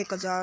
1000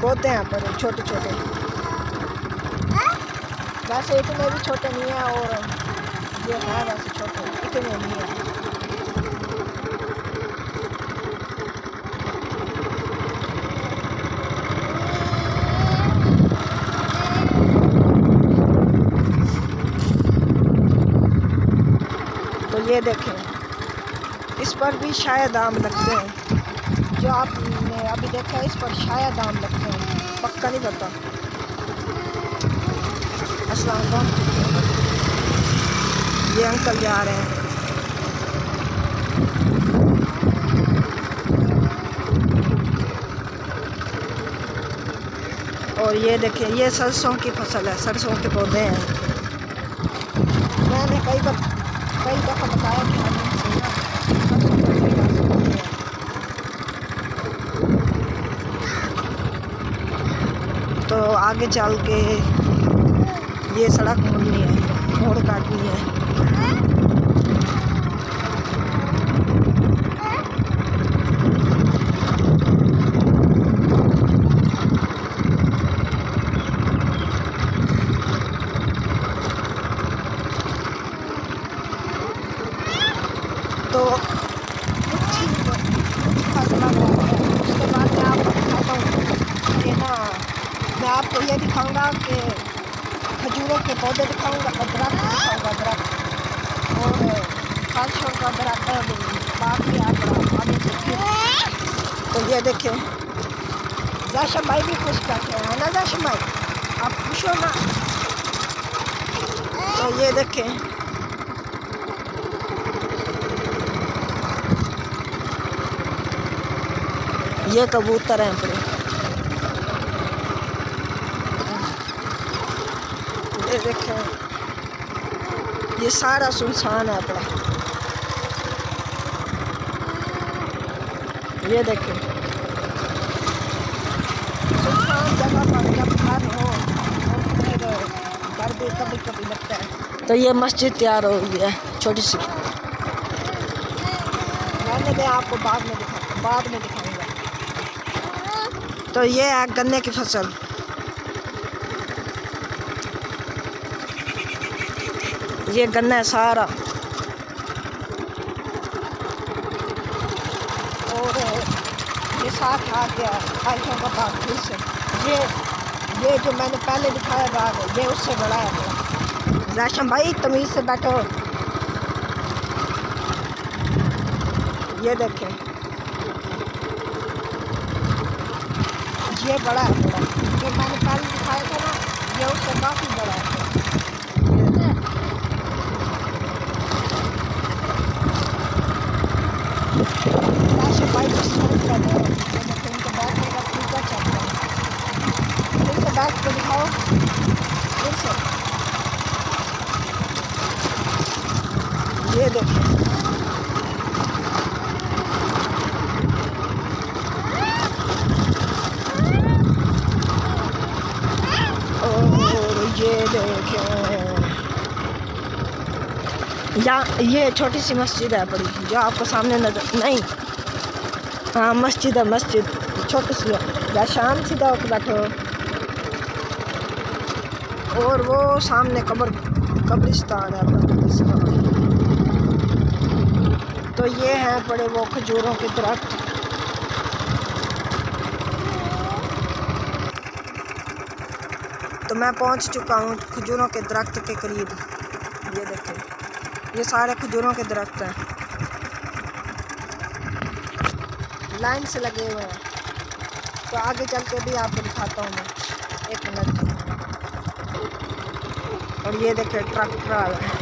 पौधे हैं पर छोटे छोटे, वैसे इतने भी छोटे नहीं हैं और ये है वैसे छोटे, इतने नहीं हैं। तो ये देखें, इस पर भी शायद आम लगते हैं, जो आपने अभी देखा है इस पर शायद आम लगते हैं, पक्का नहीं पता। अस्सलाम वालेकुम। ये अंकल जा रहे हैं। और ये देखें, ये सरसों की फसल है, सरसों के पौधे हैं। मैंने कई दफ़ा बताया कि हम सरसों के पौधे लगा सकते हैं। तो आगे चल के ये सड़क मोड़नी है, मोड़ काटनी है। तो उसके बाद मैं आपको दिखाता हूँ कि ना, मैं आपको ये दिखाऊंगा कि खजूरों के पौधे दिखाऊंगा, दरख्त दिखाऊंगा, दरख्त और फलों का दरख्त, बाकी आप आगे से फिर। तो ये देखें, जाशम भाई भी खुश बैठे हैं ना, जाशम भाई आप खुश हो ना। तो ये देखें, ये कबूतर हैं पूरे, ये देखें, ये सारा सुनसान है अपना। ये देखें, सुनसान जगह पर जब घर हो तो फिर घर भी कभी कभी लगता है। तो ये मस्जिद तैयार हो गई है छोटी सी, मैंने आपको बाद में दिखाऊंगा। तो ये है गन्ने की फसल, ये गन्ना है सारा। और ये साथ आ गया खाइशों का बाग फिर से। ये जो मैंने पहले दिखाया बाग, ये उससे बड़ा है। जाशम भाई तमीज़ से बैठो। ये देखें, ये बड़ा है थोड़ा, जो मैंने पहले दिखाया था ना, ये उससे काफ़ी बड़ा है। भाई उनको बैठने का तरीका चलता है, फिर से बैठ को दिखाओ, फिर से ये देखो, ये देखें, ये छोटी सी मस्जिद है बड़ी, जो आपको सामने नजर नहीं, हाँ मस्जिद है, मस्जिद छोटी सी है, या शाम सीधा होकर बैठो। और वो सामने कब्रिस्तान है, तो ये हैं बड़े वो खजूरों के दरख्त। तो मैं पहुंच चुका हूँ खजूरों के दरख्त के करीब। ये देखें, ये सारे खजूरों के दरख्त हैं, लाइन से लगे हुए हैं। तो आगे चल के भी आपको दिखाता हूँ मैं, एक मिनट। और ये देखें ट्रैक्टर है,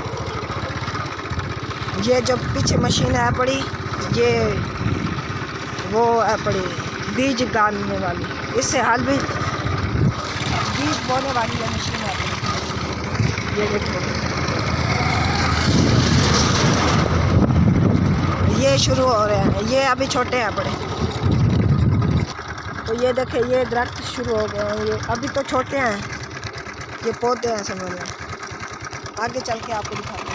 ये जो पीछे मशीन है पड़ी, ये वो है पड़ी बीज गाड़ने वाली, इससे हाल भी बीज बोने वाली है मशीन है पड़ी। ये देखो, ये शुरू हो रहे हैं, ये अभी छोटे हैं बड़े। तो ये देखें, ये दरख्त शुरू हो गए हैं, ये अभी तो छोटे हैं, ये पौधे हैं समझ में। आगे चल के आपको दिखा देंगे।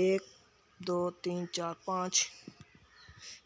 1 2 3 4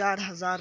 4000